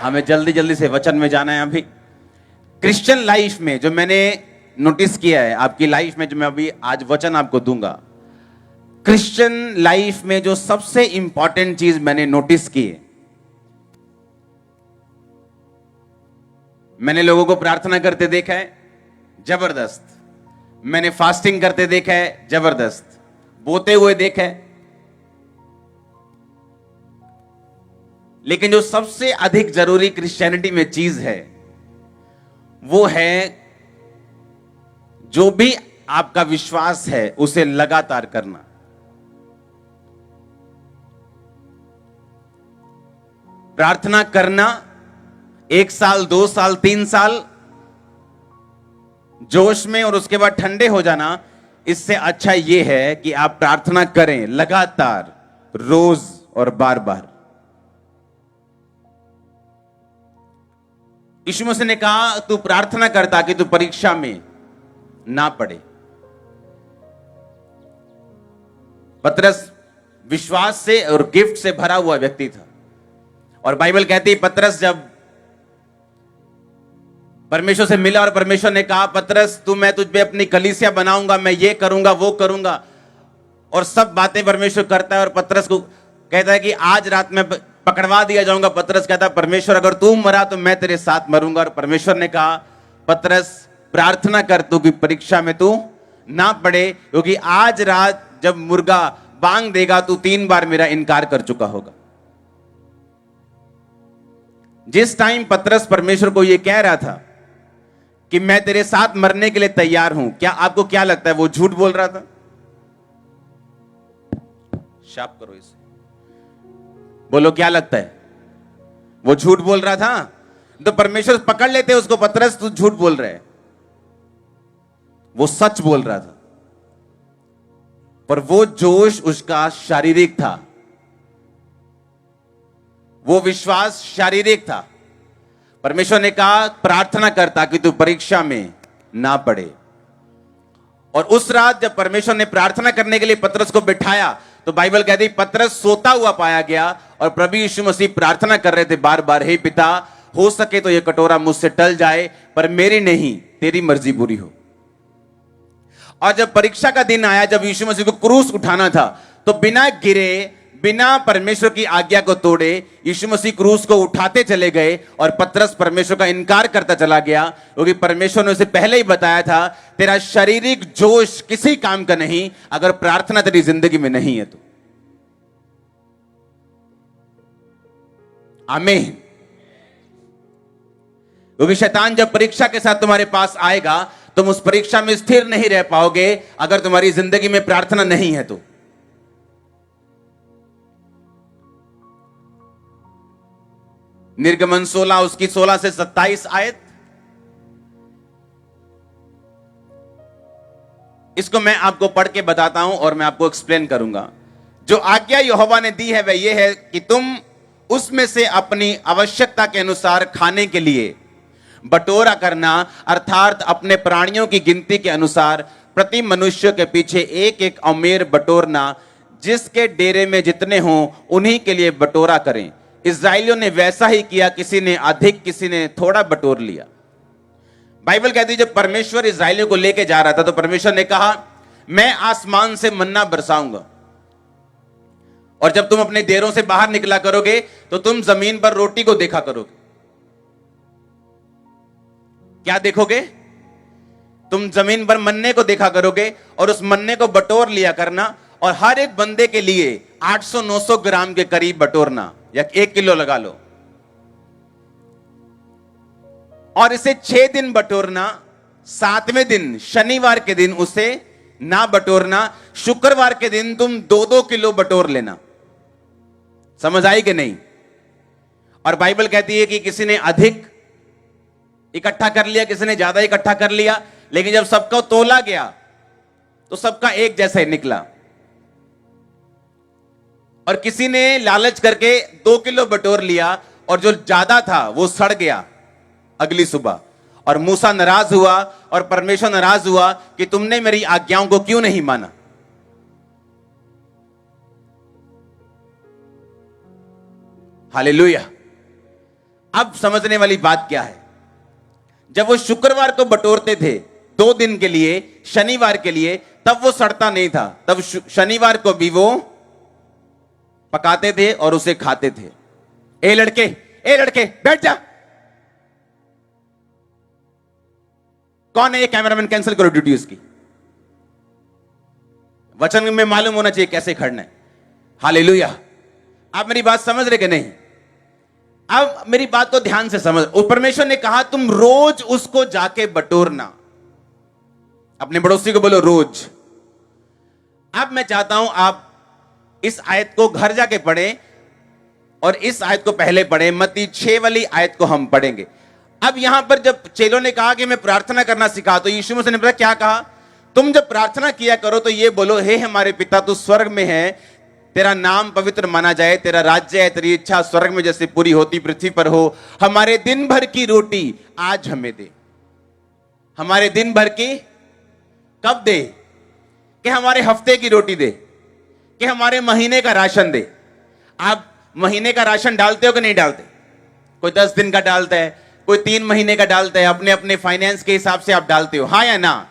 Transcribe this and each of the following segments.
हमें जल्दी जल्दी से वचन में जाना है। अभी क्रिश्चियन लाइफ में जो मैंने नोटिस किया है, आपकी लाइफ में जो मैं अभी आज वचन आपको दूंगा, क्रिश्चियन लाइफ में जो सबसे इंपॉर्टेंट चीज मैंने नोटिस की है, मैंने लोगों को प्रार्थना करते देखा है, जबरदस्त। मैंने फास्टिंग करते देखा है, जबरदस्त। बोते हुए देखा है, लेकिन जो सबसे अधिक जरूरी क्रिश्चियनिटी में चीज है वो है जो भी आपका विश्वास है उसे लगातार करना। प्रार्थना करना 1 साल, 2 साल, 3 साल जोश में और उसके बाद ठंडे हो जाना, इससे अच्छा यह है कि आप प्रार्थना करें लगातार, रोज और बार बार। यीशु मसीह ने कहा तू प्रार्थना कर ताकि तू परीक्षा में ना पड़े। पतरस विश्वास से और गिफ्ट से भरा हुआ व्यक्ति था, और बाइबल कहती है पतरस जब परमेश्वर से मिला और परमेश्वर ने कहा पतरस तू, मैं तुझ पे अपनी कलीसिया बनाऊंगा, मैं ये करूंगा वो करूंगा, और सब बातें परमेश्वर करता है। और पतरस को कहता है कि आज रात में पकड़वा दिया जाऊंगा। पतरस कहता है परमेश्वर अगर तू मरा तो मैं तेरे साथ मरूंगा। और परमेश्वर ने कहा पतरस प्रार्थना कर तू कि परीक्षा में तू ना पड़े, क्योंकि आज रात जब मुर्गा बांग देगा तू 3 बार मेरा इनकार कर चुका होगा। जिस टाइम पतरस परमेश्वर को यह कह रहा था कि मैं तेरे साथ मरने के लिए तैयार हूं, क्या आपको क्या लगता है वो झूठ बोल रहा था? शाप करो इसे, बोलो क्या लगता है वो झूठ बोल रहा था? तो परमेश्वर पकड़ लेते उसको, पतरस तू झूठ बोल रहा है। वो सच बोल रहा था, पर वो जोश उसका शारीरिक था, वो विश्वास शारीरिक था। परमेश्वर ने कहा प्रार्थना कर ताकि तू परीक्षा में ना पड़े। और उस रात जब परमेश्वर ने प्रार्थना करने के लिए पतरस को बिठाया तो बाइबल कहती पतरस सोता हुआ पाया गया, और प्रभु यीशु मसीह प्रार्थना कर रहे थे बार बार, हे पिता हो सके तो यह कटोरा मुझसे टल जाए, पर मेरी नहीं तेरी मर्जी पूरी हो। और जब परीक्षा का दिन आया, जब यीशु मसीह को क्रूस उठाना था, तो बिना गिरे, बिना परमेश्वर की आज्ञा को तोड़े यीशु मसीह क्रूस को उठाते चले गए, और पतरस परमेश्वर का इनकार करता चला गया, क्योंकि परमेश्वर ने उसे पहले ही बताया था तेरा शारीरिक जोश किसी काम का नहीं अगर प्रार्थना तेरी जिंदगी में नहीं है तो। आमीन। क्योंकि शैतान जब परीक्षा के साथ तुम्हारे पास आएगा तुम उस परीक्षा में स्थिर नहीं रह पाओगे अगर तुम्हारी जिंदगी में प्रार्थना नहीं है तो। निर्गमन 16 उसकी 16 से 27 आयत, इसको मैं आपको पढ़ के बताता हूं और मैं आपको एक्सप्लेन करूंगा। जो आज्ञा यहोवा ने दी है वह यह है कि तुम उसमें से अपनी आवश्यकता के अनुसार खाने के लिए बटोरा करना, अर्थात अपने प्राणियों की गिनती के अनुसार प्रति मनुष्य के पीछे 1-1 अमेर बटोरना, जिसके डेरे में जितने हों उन्हीं के लिए बटोरा करें। इस्राएलियों ने वैसा ही किया, किसी ने अधिक किसी ने थोड़ा बटोर लिया। बाइबल कहती है जब परमेश्वर इस्राएलियों को लेके जा रहा था तो परमेश्वर ने कहा मैं आसमान से मन्ना बरसाऊंगा, और जब तुम अपने डेरों से बाहर निकला करोगे तो तुम जमीन पर रोटी को देखा करोगे। क्या देखोगे? तुम जमीन पर मन्ने को देखा करोगे, और उस मन्ने को बटोर लिया करना, और हर एक बंदे के लिए 800-900 ग्राम के करीब बटोरना, या 1 किलो लगा लो। और इसे 6 दिन बटोरना, 7वें दिन शनिवार के दिन उसे ना बटोरना, शुक्रवार के दिन तुम 2-2 किलो बटोर लेना। समझ आई कि नहीं? और बाइबल कहती है कि किसी ने अधिक इकट्ठा कर लिया, किसी ने ज्यादा इकट्ठा कर लिया, लेकिन जब सबको तोला गया तो सबका एक जैसा ही निकला। और किसी ने लालच करके 2 किलो बटोर लिया, और जो ज्यादा था वो सड़ गया अगली सुबह, और मूसा नाराज हुआ और परमेश्वर नाराज हुआ कि तुमने मेरी आज्ञाओं को क्यों नहीं माना। हालेलुया। अब समझने वाली बात क्या है, जब वो शुक्रवार को बटोरते थे 2 दिन के लिए, शनिवार के लिए, तब वो सड़ता नहीं था। तब शनिवार को भी वो पकाते थे और उसे खाते थे। ए लड़के बैठ जा। कौन है ये कैमरामैन? कैंसिल करो ड्यूटी उसकी। वचन में मालूम होना चाहिए कैसे खड़ना है। हालेलुया। आप मेरी बात समझ रहे कि नहीं? अब मेरी बात को ध्यान से समझ। परमेश्वर ने कहा तुम रोज उसको जाके बटोरना। अपने पड़ोसी को बोलो रोज। अब मैं चाहता हूं आप इस आयत को घर जाके पढ़ें और इस आयत को पहले पढ़ें। मत्ती 6 वाली आयत को हम पढ़ेंगे। अब यहां पर जब चेलों ने कहा कि मैं प्रार्थना करना सिखा, तो यीशु मसीह ने बताया क्या कहा? तुम जब प्रार्थना किया करो तो ये बोलो, हे हमारे पिता तू स्वर्ग में है, तेरा नाम पवित्र माना जाए, तेरा राज्य है, तेरी इच्छा स्वर्ग में जैसे पूरी होती पृथ्वी पर हो। हमारे दिन भर की रोटी आज हमें दे। हमारे दिन भर की कब दे? कि हमारे हफ्ते की रोटी दे, कि हमारे महीने का राशन दे। आप महीने का राशन डालते हो कि नहीं डालते? कोई 10 दिन का डालता है, कोई 3 महीने का डालता है। अपने अपने फाइनेंस के हिसाब से आप डालते हो, हाँ या ना?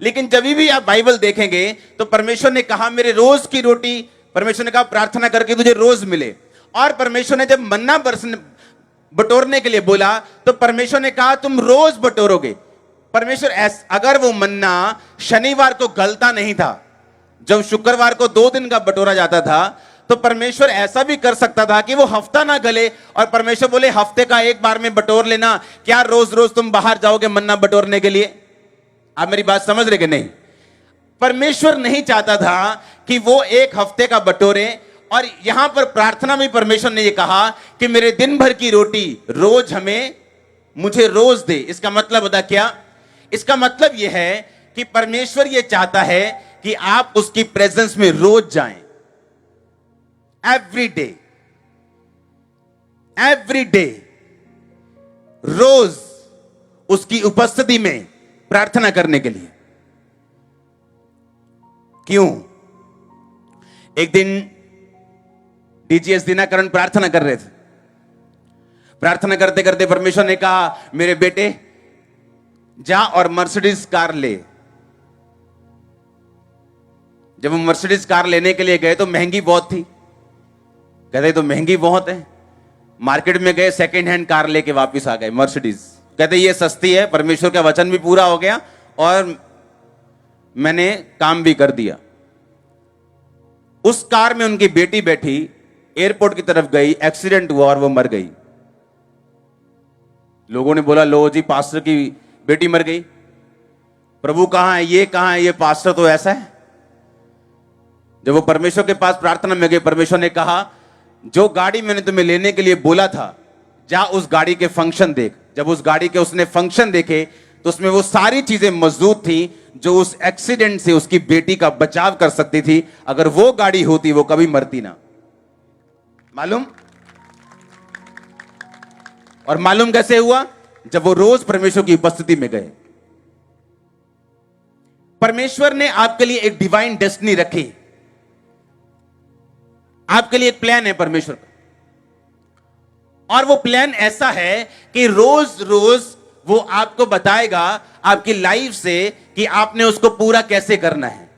लेकिन जब भी आप बाइबल देखेंगे तो परमेश्वर ने कहा मेरे रोज की रोटी, परमेश्वर ने कहा प्रार्थना करके तुझे रोज मिले। और परमेश्वर ने जब मन्ना बटोरने के लिए बोला तो परमेश्वर ने कहा तुम रोज बटोरोगे। परमेश्वर अगर वो मन्ना शनिवार को गलता नहीं था, जब शुक्रवार को 2 दिन का बटोरा जाता था, तो परमेश्वर ऐसा भी कर सकता था कि वो हफ्ता ना गले और परमेश्वर बोले हफ्ते का एक बार में बटोर लेना। क्या रोज रोज तुम बाहर जाओगे मन्ना बटोरने के लिए? आप मेरी बात समझ रहे कि नहीं? परमेश्वर नहीं चाहता था कि वो एक हफ्ते का बटोरे। और यहां पर प्रार्थना में परमेश्वर ने ये कहा कि मेरे दिन भर की रोटी रोज मुझे रोज दे। इसका मतलब होता क्या? इसका मतलब यह है कि परमेश्वर ये चाहता है कि आप उसकी प्रेजेंस में रोज जाएं। एवरी डे रोज उसकी उपस्थिति में प्रार्थना करने के लिए। क्यों? एक दिन डीजीएस दिनाकरण प्रार्थना कर रहे थे। प्रार्थना करते करते परमेश्वर ने कहा मेरे बेटे जा और मर्सिडीज कार ले। जब हम मर्सिडीज कार लेने के लिए गए तो महंगी बहुत थी। कहते तो महंगी बहुत है। मार्केट में गए, सेकेंड हैंड कार लेके वापस आ गए मर्सिडीज। कहते ये सस्ती है, परमेश्वर का वचन भी पूरा हो गया और मैंने काम भी कर दिया। उस कार में उनकी बेटी बैठी, एयरपोर्ट की तरफ गई, एक्सीडेंट हुआ और वो मर गई। लोगों ने बोला लो जी पास्टर की बेटी मर गई। प्रभु कहां है, ये कहां है, ये पास्टर तो ऐसा है। जब वो परमेश्वर के पास प्रार्थना में गए, परमेश्वर ने कहा जो गाड़ी मैंने तुम्हें लेने के लिए बोला था, जा उस गाड़ी के फंक्शन देख। जब उस गाड़ी के उसने फंक्शन देखे तो उसमें वो सारी चीजें मौजूद थी जो उस एक्सीडेंट से उसकी बेटी का बचाव कर सकती थी। अगर वो गाड़ी होती वो कभी मरती ना। मालूम? और मालूम कैसे हुआ? जब वो रोज परमेश्वर की उपस्थिति में गए। परमेश्वर ने आपके लिए एक डिवाइन डेस्टिनी रखी। आपके लिए एक प्लान है परमेश्वर का, और वो प्लान ऐसा है कि रोज रोज वो आपको बताएगा आपकी लाइफ से कि आपने उसको पूरा कैसे करना है,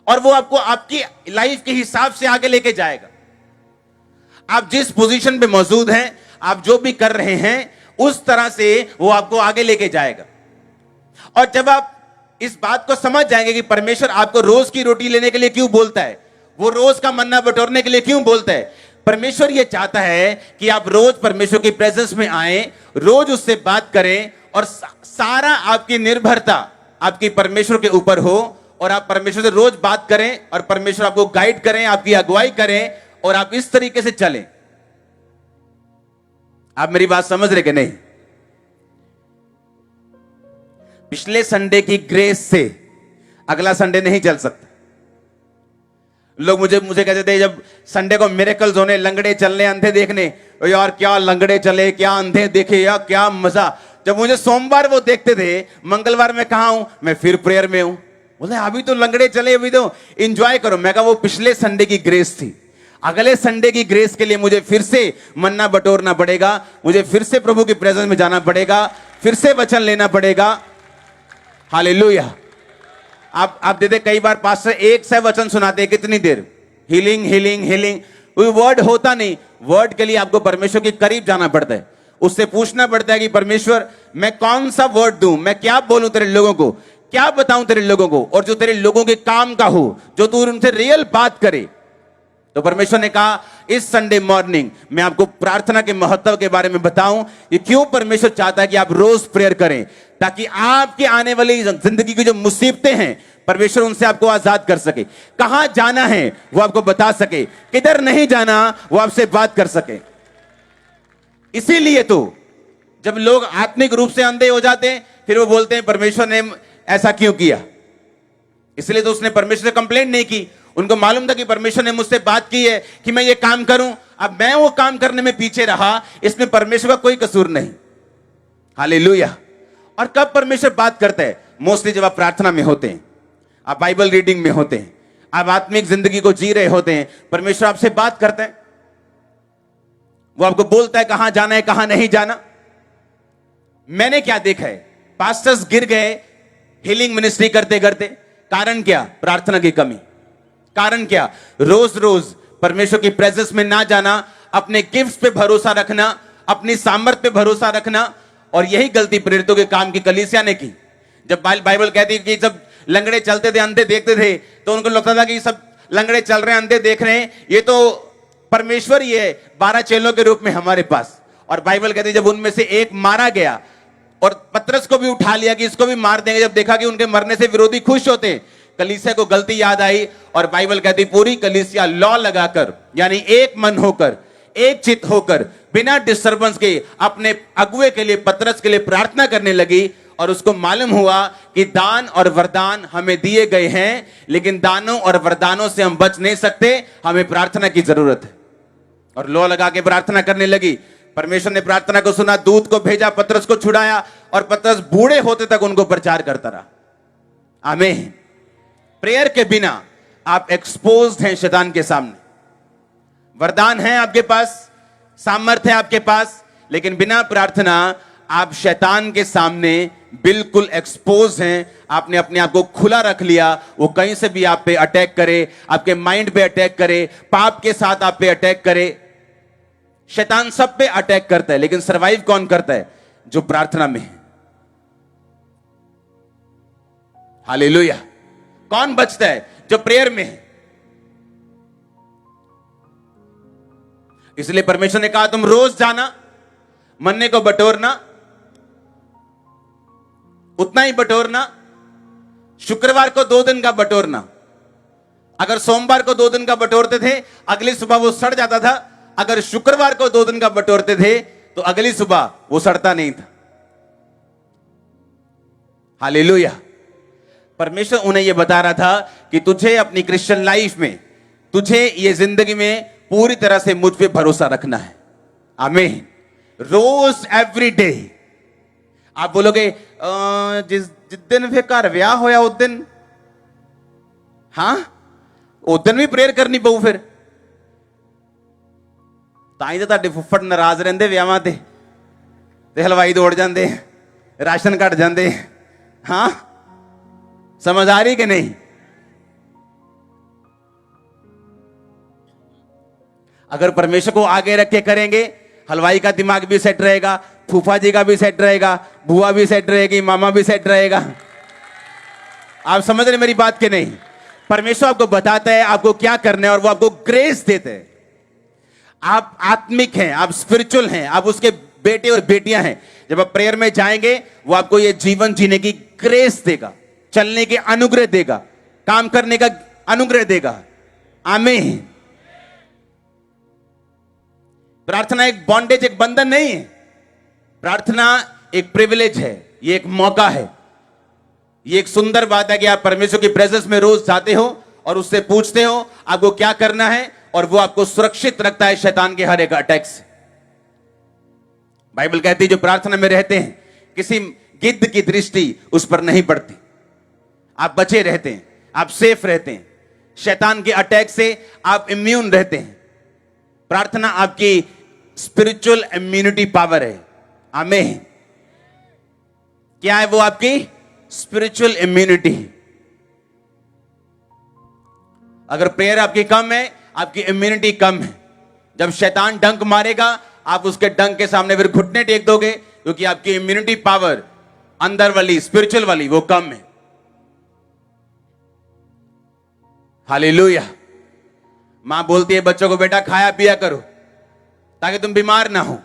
और वो आपको आपकी लाइफ के हिसाब से आगे लेके जाएगा। आप जिस पोजीशन पे मौजूद हैं, आप जो भी कर रहे हैं, उस तरह से वो आपको आगे लेके जाएगा। और जब आप इस बात को समझ जाएंगे कि परमेश्वर आपको रोज की रोटी लेने के लिए क्यों बोलता है, वो रोज का मन्ना बटोरने के लिए क्यों बोलता है, परमेश्वर ये चाहता है कि आप रोज परमेश्वर की प्रेजेंस में आए, रोज उससे बात करें और सारा आपकी निर्भरता आपकी परमेश्वर के ऊपर हो, और आप परमेश्वर से रोज बात करें और परमेश्वर आपको गाइड करें, आपकी अगुवाई करें, और आप इस तरीके से चलें। आप मेरी बात समझ रहे कि नहीं? पिछले संडे की ग्रेस से अगला संडे नहीं चल सकता। लोग मुझे कहते थे जब संडे को मिरेकल्स होने, लंगड़े चलने, अंधे देखने, यार क्या लंगड़े चले, क्या अंधे देखे, यार क्या मजा। जब मुझे सोमवार वो देखते थे, मंगलवार में कहां हूं, मैं फिर प्रेयर में हूं। बोले अभी तो लंगड़े चले, अभी तो एंजॉय करो। मैं कहा वो पिछले संडे की ग्रेस थी। अगले संडे की ग्रेस के लिए मुझे फिर से मन्ना बटोरना पड़ेगा, मुझे फिर से प्रभु की प्रेजेंस में जाना पड़ेगा, फिर से वचन लेना पड़ेगा। हालेलुया। आप देते कई बार पास्टर एक से वचन सुनाते हैं, कितनी देर, हीलिंग हीलिंग हीलिंग, कोई वर्ड होता नहीं। वर्ड के लिए आपको परमेश्वर के करीब जाना पड़ता है, उससे पूछना पड़ता है कि परमेश्वर मैं कौन सा वर्ड दूं, मैं क्या बोलूं तेरे लोगों को, क्या बताऊं तेरे लोगों को, और जो तेरे लोगों के काम का हो, जो तू उनसे रियल बात करे। तो परमेश्वर ने कहा इस संडे मॉर्निंग मैं आपको प्रार्थना के महत्व के बारे में बताऊं, ये क्यों परमेश्वर चाहता है कि आप रोज प्रेयर करें, ताकि आपके आने वाली जिंदगी की जो मुसीबतें हैं परमेश्वर उनसे आपको आजाद कर सके, कहां जाना है वो आपको बता सके, किधर नहीं जाना वो आपसे बात कर सके। इसीलिए तो जब लोग आत्मिक रूप से अंधे हो जाते हैं फिर वो बोलते हैं परमेश्वर ने ऐसा क्यों किया। इसलिए तो उसने परमेश्वर से कंप्लेंट नहीं की, उनको मालूम था कि परमेश्वर ने मुझसे बात की है कि मैं ये काम करूं, अब मैं वो काम करने में पीछे रहा, इसमें परमेश्वर का कोई कसूर नहीं। हालेलुया। और कब परमेश्वर बात करता है? मोस्टली जब आप प्रार्थना में होते हैं, आप बाइबल रीडिंग में होते हैं, आप आत्मिक जिंदगी को जी रहे होते हैं, परमेश्वर आपसे बात करता है, वो आपको बोलता है कहां जाना है कहां नहीं जाना। मैंने क्या देखा है, पास्टर्स गिर गए हीलिंग मिनिस्ट्री करते करते, कारण क्या? प्रार्थना की कमी। कारण क्या? रोज रोज परमेश्वर की प्रेजेंस में ना जाना, अपने गिफ्ट्स पे भरोसा रखना, अपनी सामर्थ पे भरोसा रखना। और यही गलती प्रेरितों के काम की कलीसिया ने की। जब बाइबल कहती है कि सब लंगड़े चलते थे, अंधे देखते थे, तो उनको लगता था कि सब लंगड़े चल रहे हैं, अंधे देख रहे हैं, ये तो परमेश्वर ही है 12 चेलों के रूप में हमारे पास। और बाइबल कहती है जब उनमें से एक मारा गया और पतरस को भी उठा लिया कि इसको भी मार देंगे, जब देखा कि उनके मरने से विरोधी खुश होते हैं, कलीसिया को गलती याद आई और बाइबल कहती पूरी कलीसिया लॉ लगाकर, यानी एक मन होकर, एक चित होकर, बिना डिस्टर्बेंस के अपने अगुए के लिए, पतरस के लिए प्रार्थना करने लगी। और उसको मालूम हुआ कि दान और वरदान हमें दिए गए हैं, लेकिन दानों और वरदानों से हम बच नहीं सकते, हमें प्रार्थना की जरूरत है। और लॉ लगा के प्रार्थना करने लगी। परमेश्वर ने प्रार्थना को सुना, दूत को भेजा, पतरस को छुड़ाया और पतरस बूढ़े होते तक उनको प्रचार करता रहा। आमीन। प्रेयर के बिना आप एक्सपोज्ड हैं शैतान के सामने। वरदान है आपके पास, सामर्थ्य है आपके पास, लेकिन बिना प्रार्थना आप शैतान के सामने बिल्कुल एक्सपोज हैं। आपने अपने आप को खुला रख लिया, वो कहीं से भी आप पे अटैक करे, आपके माइंड पे अटैक करे, पाप के साथ आप पे अटैक करे। शैतान सब पे अटैक करता है, लेकिन सरवाइव कौन करता है? जो प्रार्थना में है। हालेलुया। कौन बचता है? जो प्रेयर में है। इसलिए परमेश्वर ने कहा तुम रोज जाना, मन्ने को बटोरना, उतना ही बटोरना, शुक्रवार को 2 दिन का बटोरना। अगर सोमवार को 2 दिन का बटोरते थे, अगली सुबह वो सड़ जाता था। अगर शुक्रवार को 2 दिन का बटोरते थे, तो अगली सुबह वो सड़ता नहीं था। हालेलुया। परमेश्वर उन्हें यह बता रहा था कि तुझे अपनी क्रिश्चियन लाइफ में, तुझे ये जिंदगी में पूरी तरह से मुझ पे भरोसा रखना है। आमीन। रोज एवरी डे। आप बोलोगे जिस दिन फिर घर ब्याह होया उस दिन, हां उस दिन भी प्रेयर करनी पऊ फिर। ताई तो ਤੁਹਾਡੇ ਫੁੱਫੜ ਨਾਰਾਜ਼ ਰਹਿੰਦੇ ਵਿਆਹਾਂ ਤੇ ਹਲਵਾਈ ਦੌੜ ਜਾਂਦੇ, ਰਾਸ਼ਨ ਘਟ ਜਾਂਦੇ। हाँ, समझ आ रही कि नहीं? अगर परमेश्वर को आगे रख के करेंगे, हलवाई का दिमाग भी सेट रहेगा, फूफा जी का भी सेट रहेगा, बुआ भी सेट रहेगी, मामा भी सेट रहेगा। आप समझ रहे मेरी बात कि नहीं? परमेश्वर आपको बताता है आपको क्या करना है और वो आपको ग्रेस देते हैं। आप आत्मिक हैं, आप स्पिरिचुअल हैं, आप उसके बेटे और बेटियां हैं। जब आप प्रेयर में जाएंगे, वो आपको ये जीवन जीने की ग्रेस देगा, चलने के अनुग्रह देगा, काम करने का अनुग्रह देगा। आमीन। प्रार्थना एक बॉन्डेज, एक बंधन नहीं है। प्रार्थना एक प्रिविलेज है, ये एक मौका है, ये एक सुंदर बात है कि आप परमेश्वर की प्रेजेंस में रोज जाते हो और उससे पूछते हो आपको क्या करना है, और वो आपको सुरक्षित रखता है शैतान के हर एक अटैक से। बाइबल कहती है जो प्रार्थना में रहते हैं, किसी गिद्ध की दृष्टि उस पर नहीं पड़ती। आप बचे रहते हैं, आप सेफ रहते हैं, शैतान के अटैक से आप इम्यून रहते हैं। प्रार्थना आपकी स्पिरिचुअल इम्यूनिटी पावर है। आमीन। क्या है वो? आपकी स्पिरिचुअल इम्यूनिटी। अगर प्रेयर आपकी कम है, आपकी इम्यूनिटी कम है। जब शैतान डंक मारेगा, आप उसके डंक के सामने फिर घुटने टेक दोगे, क्योंकि आपकी इम्यूनिटी पावर अंदर वाली, स्पिरिचुअल वाली, वो कम है। हालेलुया। मां बोलती है बच्चों को, बेटा खाया पिया करो ताकि तुम बीमार ना हो।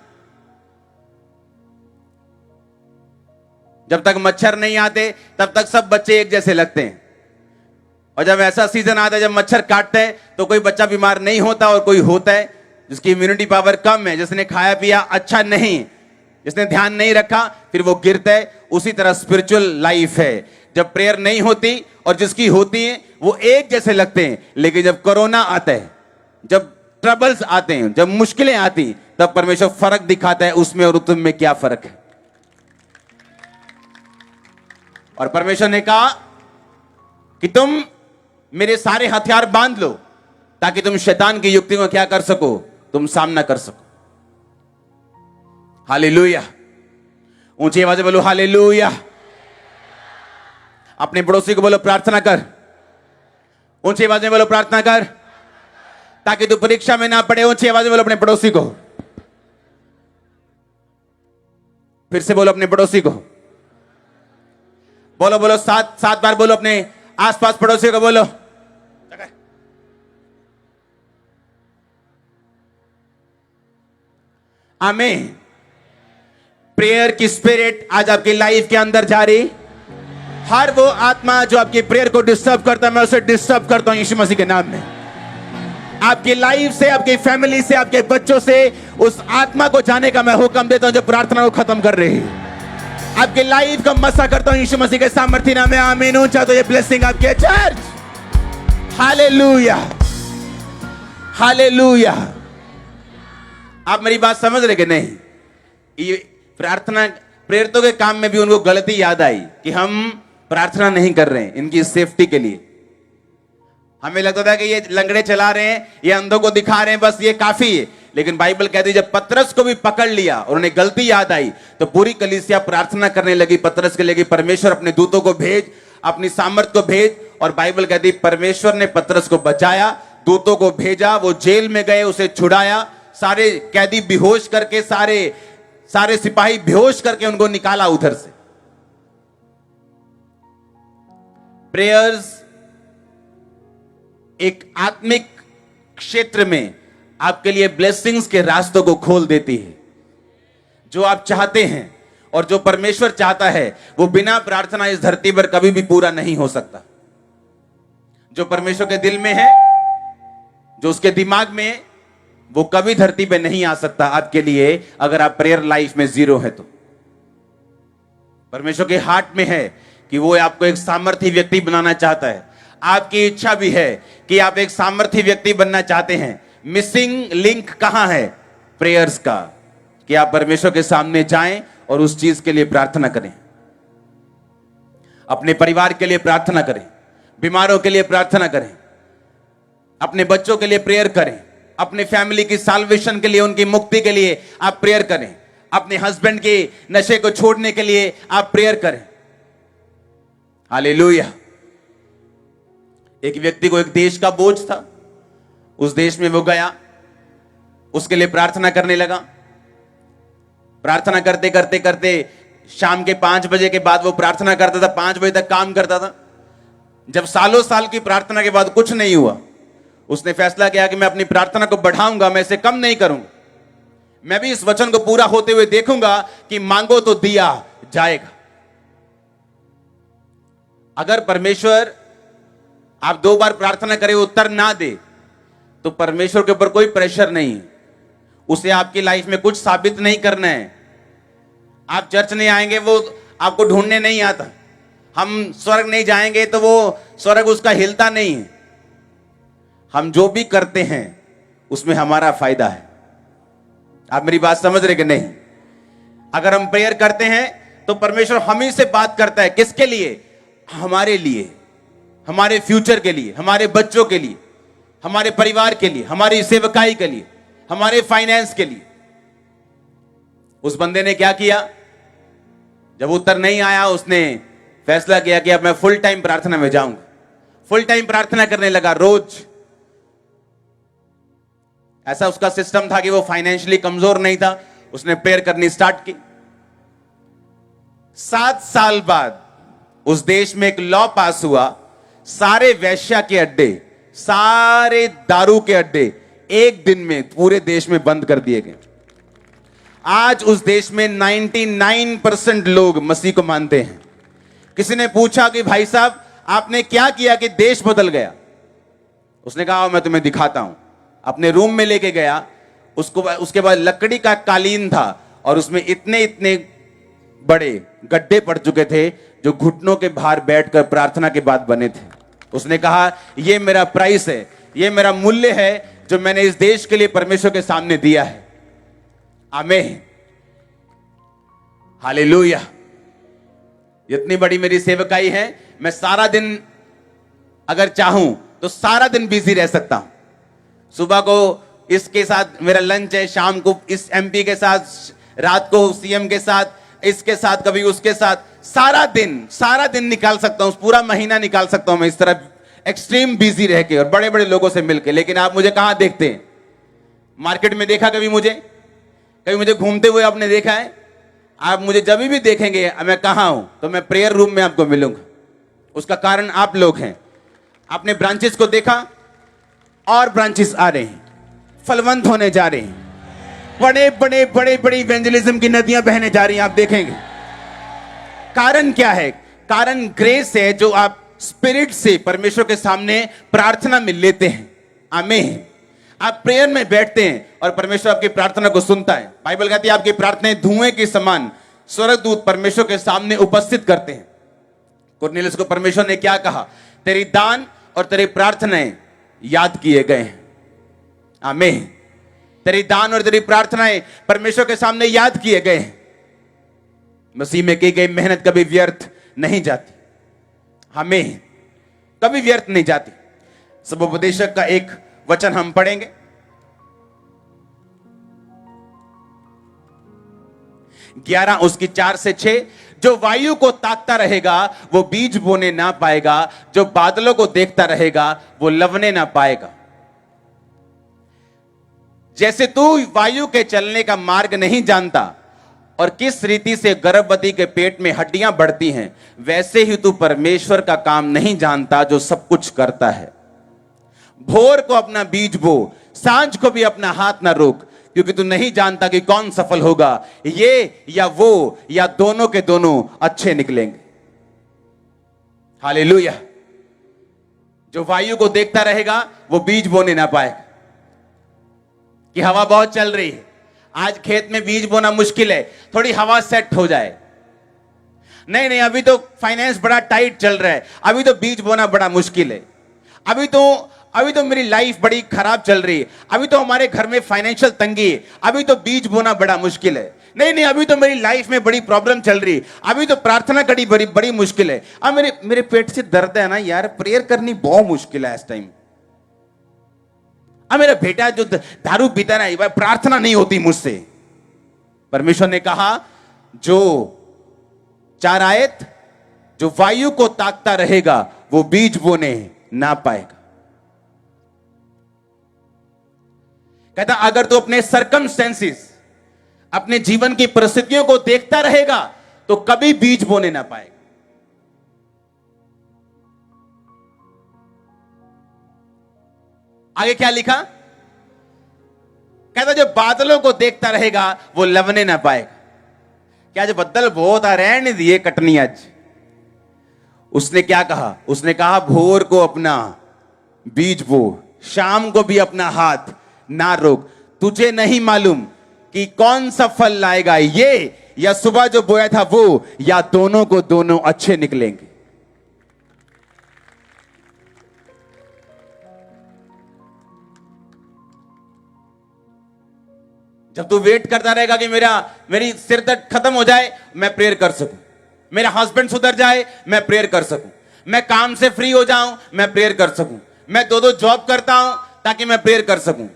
जब तक मच्छर नहीं आते तब तक सब बच्चे एक जैसे लगते हैं, और जब ऐसा सीजन आता है जब मच्छर काटते हैं तो कोई बच्चा बीमार नहीं होता और कोई होता है जिसकी इम्यूनिटी पावर कम है, जिसने खाया पिया अच्छा नहीं, जिसने ध्यान नहीं रखा, फिर वो गिरता है। उसी तरह स्पिरिचुअल लाइफ है। जब प्रेयर नहीं होती और जिसकी होती है वो एक जैसे लगते हैं, लेकिन जब कोरोना आता है, जब ट्रबल्स आते हैं, जब मुश्किलें आती, तब परमेश्वर फर्क दिखाता है उसमें और तुम में क्या फर्क है। और परमेश्वर ने कहा कि तुम मेरे सारे हथियार बांध लो ताकि तुम शैतान की युक्ति को क्या कर सको, तुम सामना कर सको। हालेलुया। ऊंची आवाज में बोलो हालेलुया। अपने पड़ोसी को बोलो प्रार्थना कर। ऊंची आवाज में बोलो प्रार्थना कर ताकि तू परीक्षा में ना पड़े। ऊंची आवाज में बोलो अपने पड़ोसी को। फिर से बोलो अपने पड़ोसी को। बोलो बोलो, सात बार बोलो अपने आसपास पड़ोसी को बोलो। आमीन। प्रेयर की स्पिरिट आज आपकी लाइफ के अंदर जारी। हर वो आत्मा जो आपकी प्रेयर को डिस्टर्ब करता है, मैं उसे डिस्टर्ब करता हूं यीशु मसीह के नाम में। आपकी लाइफ से, आपकी फैमिली से, आपके बच्चों से उस आत्मा को जाने का मैं हुक्म देता हूं जो प्रार्थना को खत्म कर रही है। आपकी लाइफ का मसा करता हूं यीशु मसीह के सामर्थ्य नाम में। आमीन। ऊंचा तो ये ब्लेसिंग आपके चर्च। Hallelujah, hallelujah. आप मेरी बात समझ रहे कि नहीं? ये प्रार्थना, प्रेरितों के काम में भी उनको गलती याद आई कि हम प्रार्थना नहीं कर रहे हैं इनकी सेफ्टी के लिए। हमें लगता था कि ये लंगड़े चला रहे हैं, ये अंधों को दिखा रहे हैं, बस ये काफी है। लेकिन बाइबल कहती है जब पतरस को भी पकड़ लिया और उन्हें गलती याद आई तो पूरी कलीसिया प्रार्थना करने लगी पतरस के लिए, परमेश्वर अपने दूतों को भेज, अपनी सामर्थ को भेज। और बाइबल कहती है परमेश्वर ने पतरस को बचाया, दूतों को भेजा, वो जेल में गए, उसे छुड़ाया, सारे कैदी बेहोश करके, सारे सिपाही बेहोश करके उनको निकाला उधर से। प्रेयर्स एक आत्मिक क्षेत्र में आपके लिए ब्लेसिंग्स के रास्तों को खोल देती है। जो आप चाहते हैं और जो परमेश्वर चाहता है वो बिना प्रार्थना इस धरती पर कभी भी पूरा नहीं हो सकता। जो परमेश्वर के दिल में है, जो उसके दिमाग में है, वो कभी धरती पे नहीं आ सकता आपके लिए, अगर आप प्रेयर लाइफ में जीरो है तो। परमेश्वर के हार्ट में है कि वो आपको एक सामर्थी व्यक्ति बनाना चाहता है। आपकी इच्छा भी है कि आप एक सामर्थी व्यक्ति बनना चाहते हैं। मिसिंग लिंक कहां है? प्रेयर्स का, कि आप परमेश्वर के सामने जाएं और उस चीज के लिए प्रार्थना करें। अपने परिवार के लिए प्रार्थना करें, बीमारों के लिए प्रार्थना करें, अपने बच्चों के लिए प्रेयर करें, अपनी फैमिली की साल्वेशन के लिए, उनकी मुक्ति के लिए आप प्रेयर करें, अपने हस्बैंड के नशे को छोड़ने के लिए आप प्रेयर करें। हालेलुया। एक व्यक्ति को एक देश का बोझ था, उस देश में वो गया, उसके लिए प्रार्थना करने लगा। प्रार्थना करते करते करते शाम के 5 बजे के बाद वो प्रार्थना करता था, 5 बजे तक काम करता था। जब सालों साल की प्रार्थना के बाद कुछ नहीं हुआ, उसने फैसला किया कि मैं अपनी प्रार्थना को बढ़ाऊंगा, मैं इसे कम नहीं करूंगा। मैं भी इस वचन को पूरा होते हुए देखूंगा कि मांगो तो दिया जाएगा। अगर परमेश्वर आप 2 बार प्रार्थना करें उत्तर ना दे तो परमेश्वर के ऊपर कोई प्रेशर नहीं है। उसे आपकी लाइफ में कुछ साबित नहीं करना है। आप चर्च नहीं आएंगे, वो आपको ढूंढने नहीं आता। हम स्वर्ग नहीं जाएंगे तो वो स्वर्ग उसका हिलता नहीं है। हम जो भी करते हैं उसमें हमारा फायदा है। आप मेरी बात समझ रहे कि नहीं? अगर हम प्रेयर करते हैं तो परमेश्वर हम ही से बात करता है। किसके लिए? हमारे लिए, हमारे फ्यूचर के लिए, हमारे बच्चों के लिए, हमारे परिवार के लिए, हमारी सेवकाई के लिए, हमारे फाइनेंस के लिए। उस बंदे ने क्या किया, जब उत्तर नहीं आया उसने फैसला किया कि अब मैं फुल टाइम प्रार्थना में जाऊंगा। फुल टाइम प्रार्थना करने लगा रोज। ऐसा उसका सिस्टम था कि वो फाइनेंशियली कमजोर नहीं था, उसने प्रेयर करनी स्टार्ट की। 7 साल बाद उस देश में एक लॉ पास हुआ, सारे वेश्या के अड्डे, सारे दारू के अड्डे एक दिन में पूरे देश में बंद कर दिए गए। आज उस देश में 99% लोग मसीह को मानते हैं। किसी ने पूछा कि भाई साहब आपने क्या किया कि देश बदल गया? उसने कहा मैं तुम्हें दिखाता हूं। अपने रूम में लेके गया, उसके बाद लकड़ी का कालीन था और उसमें इतने इतने बड़े गड्ढे पड़ चुके थे जो घुटनों के बाहर बैठकर प्रार्थना के बाद बने थे। उसने कहा यह मेरा प्राइस है, यह मेरा मूल्य है जो मैंने इस देश के लिए परमेश्वर के सामने दिया है। आमीन, हालेलुया। इतनी बड़ी मेरी सेवकाई है, मैं सारा दिन अगर चाहूं तो सारा दिन बिजी रह सकता हूं। सुबह को इसके साथ मेरा लंच है, शाम को इस एमपी के साथ, रात को सीएम के साथ, इसके साथ, कभी उसके साथ, सारा दिन निकाल सकता हूं, पूरा महीना निकाल सकता हूं मैं इस तरह एक्सट्रीम बिजी रह के और बड़े बड़े लोगों से मिलके। लेकिन आप मुझे कहां देखते हैं? मार्केट में देखा कभी मुझे घूमते हुए आपने देखा है? आप मुझे जब भी देखेंगे मैं कहां हूं, तो मैं प्रेयर रूम में आपको मिलूंगा। उसका कारण आप लोग हैं। आपने ब्रांचेस को देखा, और ब्रांचेस आ रहे हैं, फलवंत होने जा रहे हैं, बड़े इवेंजलिज्म की नदियां बहने जा रही हैं, आप देखेंगे। कारण क्या है? कारण ग्रेस है जो आप स्पिरिट से परमेश्वर के सामने प्रार्थना में लेते हैं। आमीन। आप प्रेयर में बैठते हैं और परमेश्वर आपकी प्रार्थना को सुनता है। बाइबल कहती है आपकी प्रार्थनाएं धुएं के समान स्वर्गदूत परमेश्वर के सामने उपस्थित करते हैं। कुरनेलियुस को परमेश्वर ने क्या कहा? तेरी दान और तेरी प्रार्थनाएं याद किए गए हैं। आमीन। तेरी दान और तेरी प्रार्थनाएं परमेश्वर के सामने याद किए गए हैं। मसीह में की गई मेहनत कभी व्यर्थ नहीं जाती। हमें कभी व्यर्थ नहीं जाती। सबोपदेशक का एक वचन हम पढ़ेंगे। ग्यारह उसकी 4 से 6, जो वायु को ताकता रहेगा वो बीज बोने ना पाएगा, जो बादलों को देखता रहेगा वो लवने ना पाएगा। जैसे तू वायु के चलने का मार्ग नहीं जानता और किस रीति से गर्भवती के पेट में हड्डियां बढ़ती हैं, वैसे ही तू परमेश्वर का काम नहीं जानता जो सब कुछ करता है। भोर को अपना बीज बो, सांझ को भी अपना हाथ ना रोक, क्योंकि तू नहीं जानता कि कौन सफल होगा, ये या वो या दोनों के दोनों अच्छे निकलेंगे। हालेलुया। जो वायु को देखता रहेगा वो बीज बोने ना पाएगा कि हवा बहुत चल रही है, आज खेत में बीज बोना मुश्किल है, थोड़ी हवा सेट हो जाए। नहीं, अभी तो फाइनेंस बड़ा टाइट चल रहा है, अभी तो बीज बोना बड़ा मुश्किल है, अभी तो मेरी लाइफ बड़ी खराब चल रही है, अभी तो हमारे घर में फाइनेंशियल तंगी है, अभी तो बीज बोना बड़ा मुश्किल है। नहीं, अभी तो मेरी लाइफ में बड़ी प्रॉब्लम चल रही है, अभी तो प्रार्थना करनी बड़ी मुश्किल है। अब मेरे पेट से दर्द है ना यार, प्रेयर करनी बहुत मुश्किल है इस टाइम। अब मेरा बेटा जो दारू पीता ना, प्रार्थना नहीं होती मुझसे। परमेश्वर ने कहा जो 4 आयत, जो वायु को ताकता रहेगा वो बीज बोने ना पाएगा। कहता अगर तू अपने सरकमस्टेंसेस, अपने जीवन की परिस्थितियों को देखता रहेगा तो कभी बीज बोने ना पाएगा। आगे क्या लिखा? कहता जो बादलों को देखता रहेगा वो लवने ना पाएगा। क्या जो बदल बहुत आ रहे नहीं दिए कटनी आज। उसने क्या कहा? उसने कहा भोर को अपना बीज बो, शाम को भी अपना हाथ ना रोक। तुझे नहीं मालूम कि कौन सा फल लाएगा, ये या सुबह जो बोया था वो, या दोनों को दोनों अच्छे निकलेंगे। जब तू वेट करता रहेगा कि मेरी सिर दर्द खत्म हो जाए, मैं प्रेयर कर सकूं, मेरा हस्बैंड सुधर जाए, मैं प्रेयर कर सकूं, मैं काम से फ्री हो जाऊं, मैं प्रेयर कर सकूं, मैं 2 जॉब करता हूं ताकि मैं प्रेयर कर सकूं।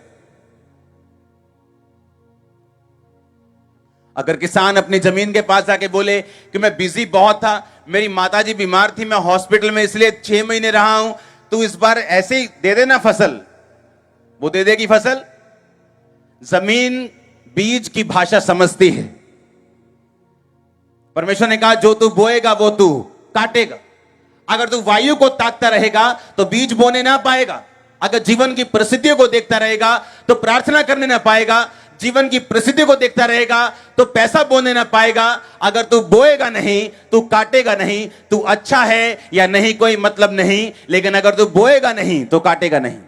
अगर किसान अपनी जमीन के पास आके बोले कि मैं बिजी बहुत था, मेरी माताजी बीमार थी, मैं हॉस्पिटल में इसलिए 6 महीने रहा हूं, तू इस बार ऐसे ही दे देना फसल, वो दे देगी फसल। जमीन बीज की भाषा समझती है। परमेश्वर ने कहा जो तू बोएगा वो तू काटेगा। अगर तू वायु को ताकता रहेगा तो बीज बोने ना पाएगा। अगर जीवन की परिस्थितियों को देखता रहेगा तो प्रार्थना करने ना पाएगा। जीवन की परिस्थितियों को देखता रहेगा तो पैसा बोने ना पाएगा। अगर तू बोएगा नहीं, तू काटेगा नहीं। तू अच्छा है या नहीं कोई मतलब नहीं, लेकिन अगर तू बोएगा नहीं तो काटेगा नहीं।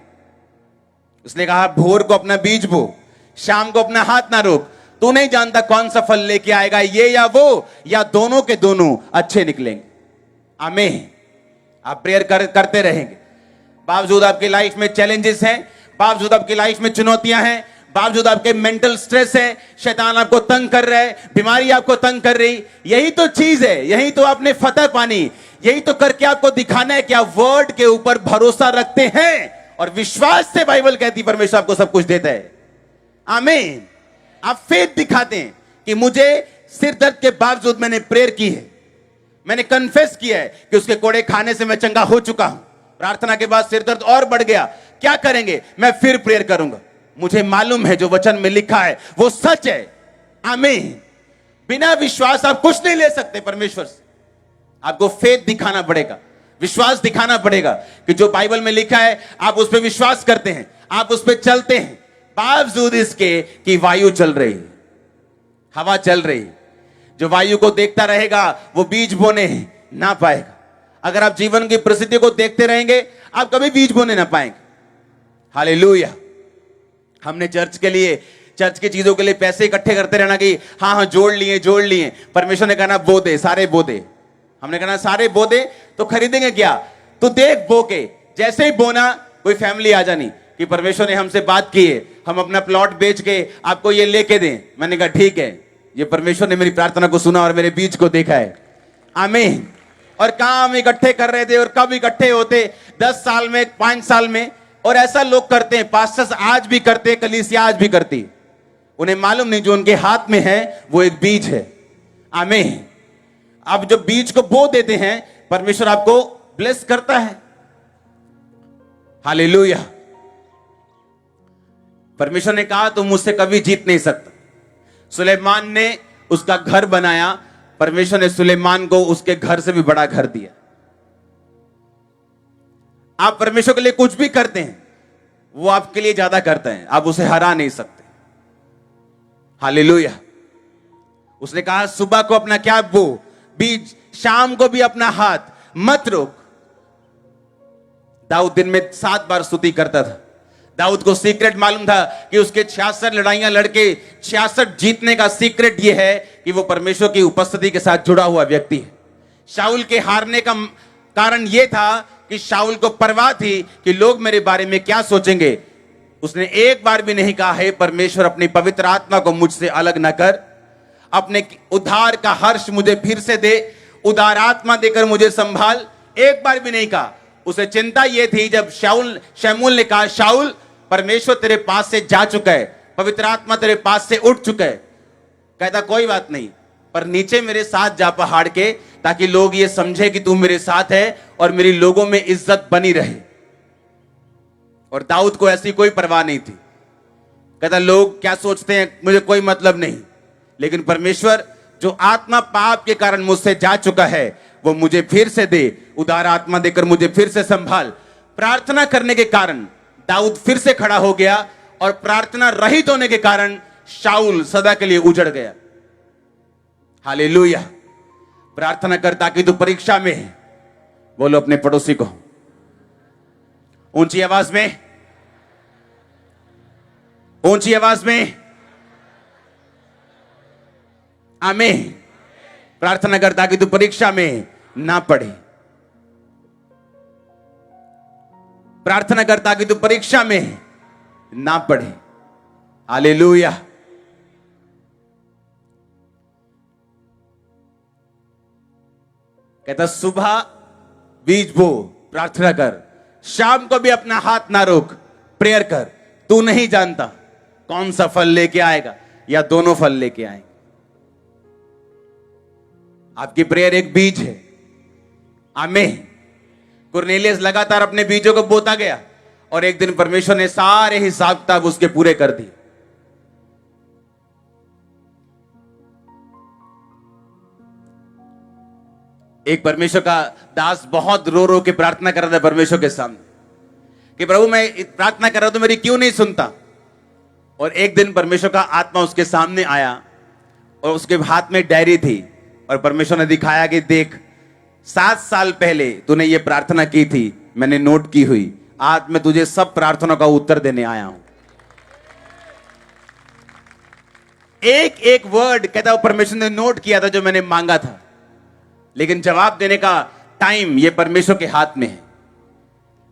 इसलिए कहा भोर को अपना बीज बो, शाम को अपना हाथ ना रोक। तू नहीं जानता कौन सा फल लेके आएगा, ये या वो, या दोनों के दोनों अच्छे निकलेंगे। आमीन। आप प्रेयर करते रहेंगे। बावजूद आपकी लाइफ में चैलेंजेस हैं, बावजूद आपकी लाइफ में चुनौतियां हैं, बावजूद आपके मेंटल स्ट्रेस है, शैतान आपको तंग कर रहा है, बीमारी आपको तंग कर रही, यही तो चीज है, यही तो आपने फतह पानी, यही तो करके आपको दिखाना है कि आप वर्ड के ऊपर भरोसा रखते हैं और विश्वास से बाइबल कहती परमेश्वर आपको सब कुछ देता है। आमीन। आप फेथ दिखाते हैं कि मुझे सिर दर्द के बावजूद मैंने प्रेयर की है, मैंने कन्फेस किया है कि उसके कोड़े खाने से मैं चंगा हो चुका हूं। प्रार्थना के बाद सिर दर्द और बढ़ गया, क्या करेंगे? मैं फिर प्रेयर करूंगा। मुझे मालूम है जो वचन में लिखा है वो सच है। आमीन। बिना विश्वास आप कुछ नहीं ले सकते परमेश्वर से। आपको फेथ दिखाना पड़ेगा, विश्वास दिखाना पड़ेगा कि जो बाइबल में लिखा है आप उस पर विश्वास करते हैं, आप उस पर चलते हैं, बावजूद इसके कि वायु चल रही है, हवा चल रही है। जो वायु को देखता रहेगा वो बीज बोने ना पाएगा। अगर आप जीवन की परिस्थिति को देखते रहेंगे आप कभी बीज बोने ना पाएंगे। हालेलुया। हमने चर्च के लिए, चर्च की चीजों के लिए पैसे इकट्ठे करते रहना कि हाँ जोड़ लिए। परमेश्वर ने कहा बो दे, सारे बो दे। हमने कहा सारे बो दे तो खरीदेंगे क्या? तो देख बो के, जैसे ही बोना कोई फैमिली आ जानी कि परमेश्वर ने हमसे बात की है, हम अपना प्लॉट बेच के आपको ये लेके दें। मैंने कहा ठीक है, ये परमेश्वर ने मेरी प्रार्थना को सुना और मेरे बीज को देखा है। आमीन। और काम इकट्ठे कर रहे थे और कब इकट्ठे होते? 10 साल में, 5 साल में। और ऐसा लोग करते हैं, पास्टर्स आज भी करते हैं, कलीसिया आज भी करती। उन्हें मालूम नहीं जो उनके हाथ में है वो एक बीज है। आमीन। आप जब बीज को बो देते हैं परमेश्वर आपको ब्लेस करता है। हालेलुया। परमेश्वर ने कहा तुम मुझसे कभी जीत नहीं सकता। सुलेमान ने उसका घर बनाया, परमेश्वर ने सुलेमान को उसके घर से भी बड़ा घर दिया। आप परमेश्वर के लिए कुछ भी करते हैं वो आपके लिए ज्यादा करते हैं, आप उसे हरा नहीं सकते। हालेलुया। उसने कहा सुबह को अपना क्या बो बीज, शाम को भी अपना हाथ मत रोक। दाऊद दिन में 7 बार स्तुति करता था। दाऊद को सीक्रेट मालूम था कि उसके 66 लड़ाइयां लड़के 66 जीतने का सीक्रेट यह है कि वो परमेश्वर की उपस्थिति के साथ जुड़ा हुआ व्यक्ति है। शाऊल के हारने का कारण यह था कि शाऊल को परवाह थी कि लोग मेरे बारे में क्या सोचेंगे। उसने एक बार भी नहीं कहा हे परमेश्वर अपनी पवित्र आत्मा को मुझसे अलग न कर, अपने उद्धार का हर्ष मुझे फिर से दे, उदार आत्मा देकर मुझे संभाल। एक बार भी नहीं कहा। उसे चिंता यह थी जब शमूएल ने कहा शाऊल परमेश्वर तेरे पास से जा चुका है, पवित्र आत्मा तेरे पास से उठ चुका है। कहता कोई बात नहीं, पर नीचे मेरे साथ जा पहाड़ के, ताकि लोग ये समझे कि तू मेरे साथ है और मेरी लोगों में इज्जत बनी रहे। और दाऊद को ऐसी कोई परवाह नहीं थी। कहता लोग क्या सोचते हैं मुझे कोई मतलब नहीं, लेकिन परमेश्वर जो आत्मा पाप के कारण मुझसे जा चुका है वो मुझे फिर से दे, उदार आत्मा देकर मुझे फिर से संभाल। प्रार्थना करने के कारण दाऊद फिर से खड़ा हो गया और प्रार्थना रहित होने के कारण शाऊल सदा के लिए उजड़ गया। हालेलुया। प्रार्थना कर ताकि तू परीक्षा में है। बोलो अपने पड़ोसी को ऊंची आवाज में, ऊंची आवाज में आमीन। प्रार्थना कर ताकि तू परीक्षा में ना पढ़े। प्रार्थना कर ताकि तू परीक्षा में ना पढ़े। हालेलुया। कहता सुबह बीज बो, प्रार्थना कर, शाम को भी अपना हाथ ना रोक, प्रेयर कर। तू नहीं जानता कौन सा फल लेके आएगा या दोनों फल लेके आएंगे। आपकी प्रेयर एक बीज है। आमीन। कुरनेलियस लगातार अपने बीजों को बोता गया और एक दिन परमेश्वर ने सारे हिसाब किताब उसके पूरे कर दिए। एक परमेश्वर का दास बहुत रो रो के प्रार्थना कर रहा था परमेश्वर के सामने कि प्रभु मैं प्रार्थना कर रहा हूं तो मेरी क्यों नहीं सुनता। और एक दिन परमेश्वर का आत्मा उसके सामने आया और उसके हाथ में डायरी थी और परमेश्वर ने दिखाया कि देख 7 साल पहले तूने ये प्रार्थना की थी, मैंने नोट की हुई, आज मैं तुझे सब प्रार्थनाओं का उत्तर देने आया हूं। एक एक वर्ड कहता वो परमेश्वर ने नोट किया था जो मैंने मांगा था, लेकिन जवाब देने का टाइम ये परमेश्वर के हाथ में है।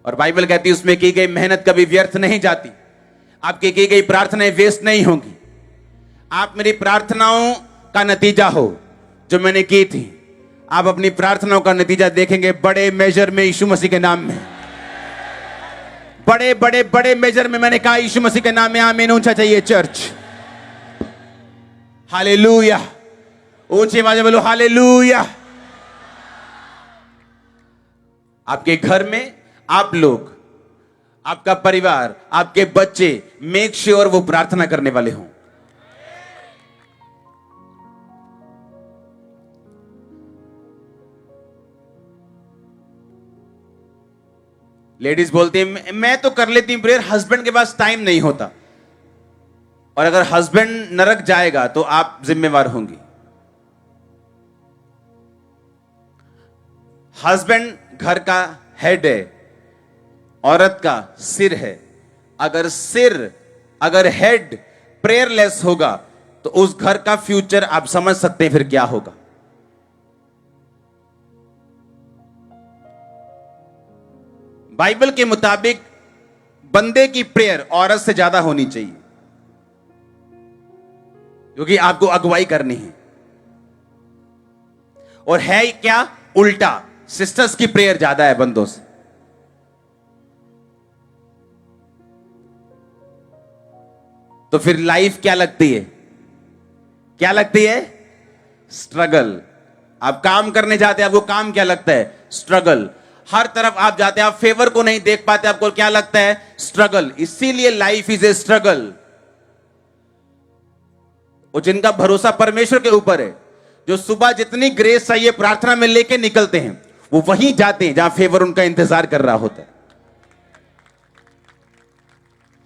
और बाइबल कहती है उसमें की गई मेहनत कभी व्यर्थ नहीं जाती। आपकी की गई प्रार्थनाएं वेस्ट नहीं होंगी। आप मेरी प्रार्थनाओं का नतीजा हो जो मैंने की थी। आप अपनी प्रार्थनाओं का नतीजा देखेंगे बड़े मेजर में यीशु मसीह के नाम में। बड़े बड़े बड़े मेजर में मैंने कहा यीशु मसीह के नाम में। आमीन ऊंचा चाहिए चर्च। हालेलुया। ऊंची आवाज में बोलो हालेलुया। आपके घर में आप लोग, आपका परिवार, आपके बच्चे मेक श्योर वो प्रार्थना करने वाले हों। लेडीज बोलती है मैं तो कर लेती हूं प्रेयर, हस्बैंड के पास टाइम नहीं होता। और अगर हस्बैंड नरक जाएगा तो आप जिम्मेवार होंगी। हस्बैंड घर का हेड है, औरत का सिर है। अगर हेड प्रेयरलेस होगा तो उस घर का फ्यूचर आप समझ सकते हैं फिर क्या होगा। बाइबल के मुताबिक बंदे की प्रेयर औरत से ज्यादा होनी चाहिए, क्योंकि आपको अगुवाई करनी है। और है क्या उल्टा, सिस्टर्स की प्रेयर ज्यादा है बंदों से। तो फिर लाइफ क्या लगती है? क्या लगती है? स्ट्रगल। आप काम करने जाते हैं, आपको काम क्या लगता है? स्ट्रगल। हर तरफ आप जाते हैं, आप फेवर को नहीं देख पाते, आपको क्या लगता है? स्ट्रगल। इसीलिए लाइफ इज ए स्ट्रगल। और जिनका भरोसा परमेश्वर के ऊपर है, जो सुबह जितनी ग्रेस चाहिए प्रार्थना में लेके निकलते हैं, वो वहीं जाते हैं जहां फेवर उनका इंतजार कर रहा होता है।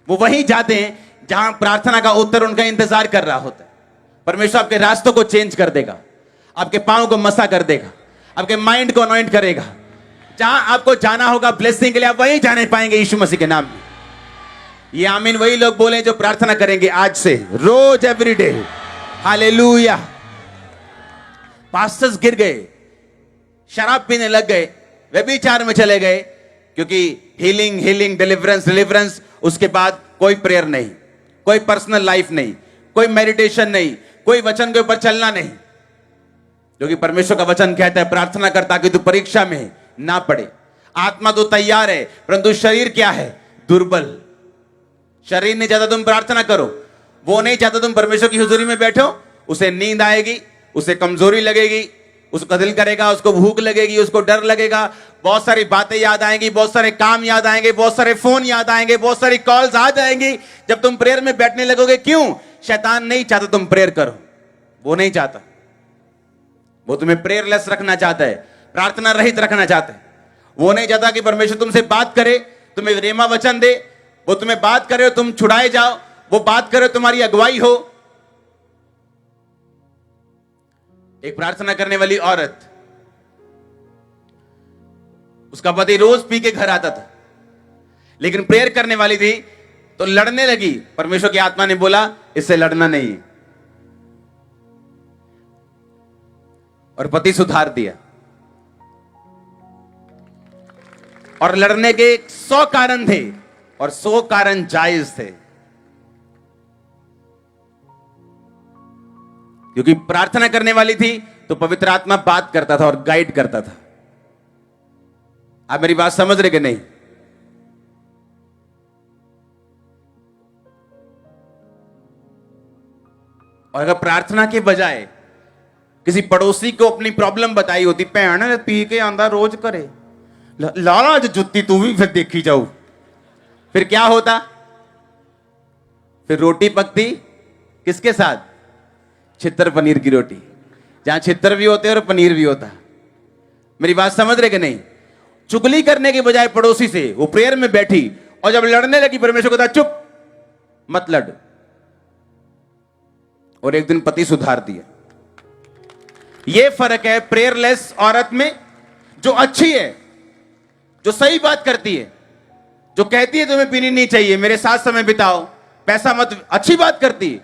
वो वहीं जाते हैं जहां प्रार्थना का उत्तर उनका इंतजार कर रहा होता है। परमेश्वर आपके रास्तों को चेंज कर देगा, आपके पांव को मसा कर देगा, आपके माइंड को अनॉइंट करेगा। जहां आपको जाना होगा ब्लेसिंग के लिए, आप वहीं जाने पाएंगे यीशु मसीह के नाम में। ये आमीन वही लोग बोले जो प्रार्थना करेंगे आज से रोज, एवरीडे। हालेलुया। पास्टर्स गिर गए, शराब पीने लग गए, व्यभिचार में चले गए, क्योंकि हीलिंग डिलीवरेंस, उसके बाद कोई प्रेयर नहीं, कोई पर्सनल लाइफ नहीं, कोई मेडिटेशन नहीं, कोई वचन के ऊपर चलना नहीं। क्योंकि परमेश्वर का वचन कहता है प्रार्थना कर ताकि तू परीक्षा में ना पड़े। आत्मा तो तैयार है परंतु शरीर क्या है? दुर्बल। शरीर नहीं चाहता तुम प्रार्थना करो, वो नहीं चाहता तुम परमेश्वर की हुजूरी में बैठो। उसे नींद आएगी, उसे कमजोरी लगेगी, उसका दिल करेगा, उसको भूख लगेगी, उसको डर लगेगा, बहुत सारी बातें याद आएंगी, बहुत सारे काम याद आएंगे, बहुत सारे फोन याद आएंगे, बहुत सारी कॉल्स आ जाएंगी जब तुम प्रेयर में बैठने लगोगे। क्यों? शैतान नहीं चाहता तुम प्रेयर करो, वो नहीं चाहता। वो तुम्हें प्रेयरलेस रखना चाहता है, प्रार्थना रहित रखना चाहता है। वो नहीं चाहता कि परमेश्वर तुमसे बात करे, तुम्हें रेमा वचन दे, वो तुम्हें बात करे और तुम छुड़ाए जाओ, वो बात करे तुम्हारी अगुवाई हो। एक प्रार्थना करने वाली औरत, उसका पति रोज पी के घर आता था, लेकिन प्रेयर करने वाली थी तो लड़ने लगी। परमेश्वर की आत्मा ने बोला इससे लड़ना नहीं, और पति सुधार दिया। और लड़ने के 100 कारण थे और 100 कारण जायज थे, क्योंकि प्रार्थना करने वाली थी तो पवित्र आत्मा बात करता था और गाइड करता था। आप मेरी बात समझ रहे कि नहीं? और अगर प्रार्थना के बजाय किसी पड़ोसी को अपनी प्रॉब्लम बताई होती, भैन पी के आंदा रोज करे, लाला जो जुत्ती तू भी फिर देखी जाऊ, फिर क्या होता? फिर रोटी पकती किसके साथ? छितर पनीर की रोटी, जहां छितर भी होते और पनीर भी होता। मेरी बात समझ रहे कि नहीं? चुगली करने के बजाय पड़ोसी से वो प्रेयर में बैठी, और जब लड़ने लगी परमेश्वर को कहा चुप मत लड़, और एक दिन पति सुधार दिया। यह फर्क है प्रेयरलेस औरत में, जो अच्छी है, जो सही बात करती है, जो कहती है तुम्हें पीनी नहीं चाहिए, मेरे साथ समय बिताओ, पैसा मत, अच्छी बात करती है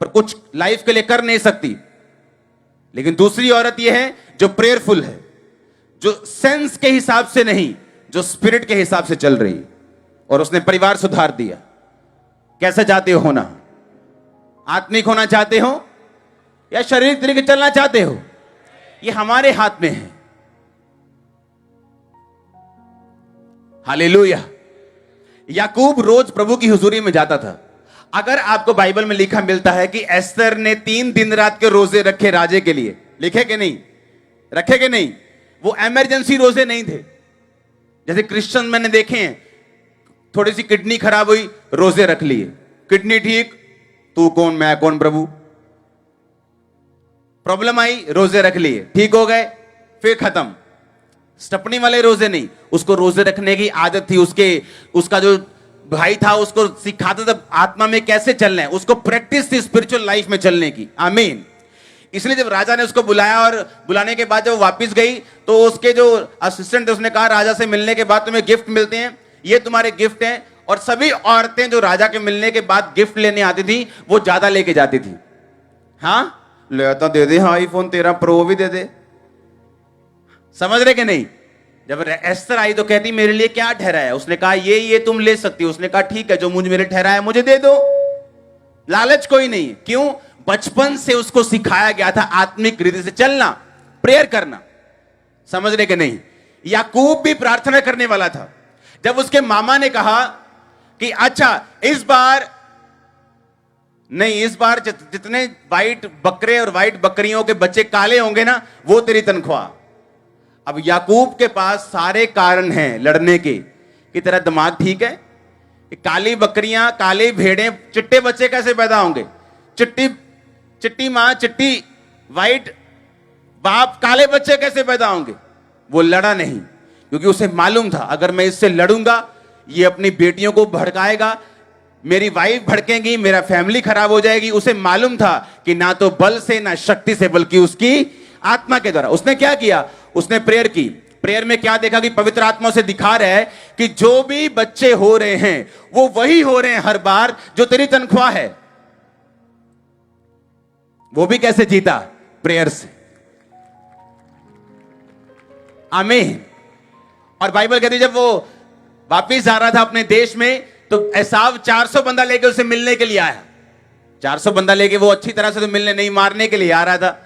पर कुछ लाइफ के लिए कर नहीं सकती। लेकिन दूसरी औरत यह है जो प्रेयरफुल है, जो सेंस के हिसाब से नहीं, जो स्पिरिट के हिसाब से चल रही, और उसने परिवार सुधार दिया। कैसे चाहते हो होना? आत्मिक होना चाहते हो या शारीरिक तरीके चलना चाहते हो? ये हमारे हाथ में है। हालेलुया। याकूब रोज प्रभु की हुजूरी में जाता था। अगर आपको बाइबल में लिखा मिलता है कि एस्तर ने 3 दिन रात के रोजे रखे राजे के लिए, लिखे कि नहीं? रखे कि नहीं? वो इमरजेंसी रोजे नहीं थे, जैसे क्रिश्चियन मैंने देखे हैं, थोड़ी सी किडनी खराब हुई, रोजे रख लिए, किडनी ठीक, तू कौन मैं कौन प्रभु, प्रॉब्लम आई, रोजे रख लिए, ठीक हो गए, फिर खत्म। स्टपनी वाले रोजे नहीं, उसको रोजे रखने की आदत थी। उसका जो भाई था उसको सिखाता था आत्मा में कैसे चलना है, उसको प्रैक्टिस थी स्पिरिचुअल लाइफ में चलने की। आमीन। इसलिए जब राजा ने उसको बुलाया, और बुलाने के बाद जब वापस गई तो उसके जो असिस्टेंट थे उसने कहा राजा से मिलने के बाद तुम्हें गिफ्ट मिलते हैं, ये तुम्हारे गिफ्ट हैं। और सभी औरतें जो राजा के मिलने के बाद गिफ्ट लेने आती थी वो ज्यादा लेके जाती थी। हाँ ले तो दे दे, हाँ आईफोन 13 प्रो भी दे दे। समझ रहे कि नहीं? जब एस्तर आई तो कहती मेरे लिए क्या ठहरा है? उसने कहा ये तुम ले सकती हो। उसने कहा ठीक है, जो मुझे मेरे ठहरा है मुझे दे दो। लालच कोई नहीं। क्यों? बचपन से उसको सिखाया गया था आत्मिक रीति से चलना, प्रेयर करना। समझ रहे कि नहीं? याकूब भी प्रार्थना करने वाला था। जब उसके मामा ने कहा कि अच्छा इस बार जितने वाइट बकरे और वाइट बकरियों के बच्चे काले होंगे ना, वो तेरी तनख्वाह। अब याकूब के पास सारे कारण हैं लड़ने के कि तेरा दिमाग ठीक है? काली बकरियां, काले भेड़ें, चिट्टे बच्चे कैसे पैदा होंगे? चिट्टी मां, चिट्टी वाइट बाप, काले बच्चे कैसे पैदा होंगे? वो लड़ा नहीं, क्योंकि उसे मालूम था अगर मैं इससे लड़ूंगा ये अपनी बेटियों को भड़काएगा, मेरी वाइफ भड़केंगी, मेरा फैमिली खराब हो जाएगी। उसे मालूम था कि ना तो बल से ना शक्ति से, बल्कि उसकी आत्मा के द्वारा। उसने क्या किया? उसने प्रेयर की। प्रेयर में क्या देखा कि पवित्र आत्मा से दिखा रहा है कि जो भी बच्चे हो रहे हैं वो वही हो रहे हैं हर बार जो तेरी तनख्वाह है। वो भी कैसे जीता? प्रेयर से। आमीन। और बाइबल कहती है जब वो वापिस जा रहा था अपने देश में तो एसाव 400 बंदा लेके उसे मिलने के लिए आया। 400 बंदा लेके वो अच्छी तरह से तो मिलने नहीं, मारने के लिए आ रहा था।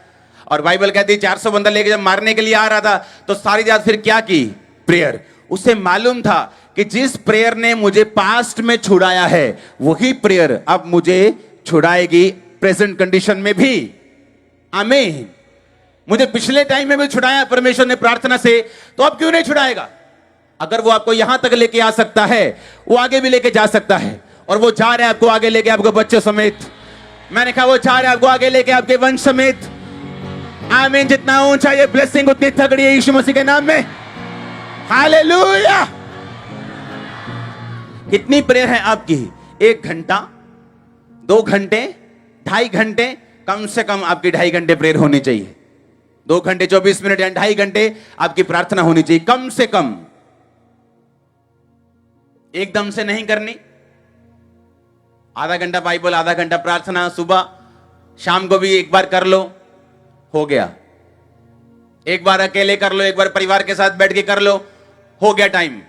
और बाइबल कहती है 400 बंदा लेके जब मारने के लिए आ रहा था तो सारी रात फिर क्या की? प्रेयर। उसे मालूम था कि जिस प्रेयर ने मुझे पास्ट में छुड़ाया है वही प्रेयर अब मुझे छुड़ाएगी प्रेजेंट कंडीशन में भी। आमीन। मुझे पिछले टाइम में भी छुड़ाया परमेश्वर ने प्रार्थना से, तो अब क्यों नहीं छुड़ाएगा? अगर वो आपको यहां तक लेके आ सकता है, वो आगे भी लेके जा सकता है। और वो जा रहे हैं आपको आगे लेके, आपको बच्चों समेत। मैंने कहा वो जा रहे हैं आपको आगे लेके, आपके वंश समेत। आमीन। जितना ऊंचा ये ब्लेसिंग उतनी तगड़ी है यीशु मसीह के नाम में। हालेलुया। कितनी प्रेयर है आपकी? 1 घंटा, 2 घंटे, 2.5 घंटे? कम से कम आपकी 2.5 घंटे प्रेयर होनी चाहिए। 2 घंटे 24 मिनट या 2.5 घंटे आपकी प्रार्थना होनी चाहिए कम से कम। एकदम से नहीं करनी। आधा घंटा बाइबल, आधा घंटा प्रार्थना, सुबह शाम को भी एक बार कर लो, हो गया। एक बार अकेले कर लो, एक बार परिवार के साथ बैठ के कर लो, हो गया टाइम।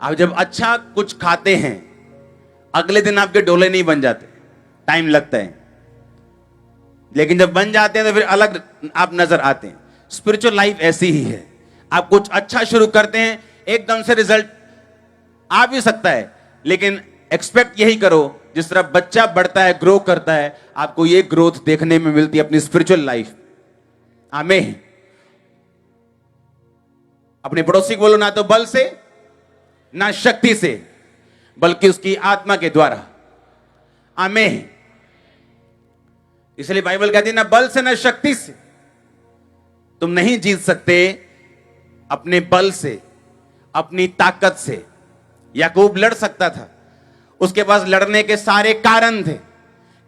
आप जब अच्छा कुछ खाते हैं अगले दिन आपके डोले नहीं बन जाते, टाइम लगता है। लेकिन जब बन जाते हैं तो फिर अलग आप नजर आते हैं। स्पिरिचुअल लाइफ ऐसी ही है। आप कुछ अच्छा शुरू करते हैं, एकदम से रिजल्ट आ भी सकता है, लेकिन एक्सपेक्ट यही करो जिस तरह बच्चा बढ़ता है, ग्रो करता है, आपको ये ग्रोथ देखने में मिलती है अपनी स्पिरिचुअल लाइफ। आमीन। अपने पड़ोसी को बोलो, ना तो बल से ना शक्ति से, बल्कि उसकी आत्मा के द्वारा। आमीन। इसलिए बाइबल कहती है ना बल से ना शक्ति से। तुम नहीं जीत सकते अपने बल से, अपनी ताकत से। याकूब लड़ सकता था, उसके पास लड़ने के सारे कारण थे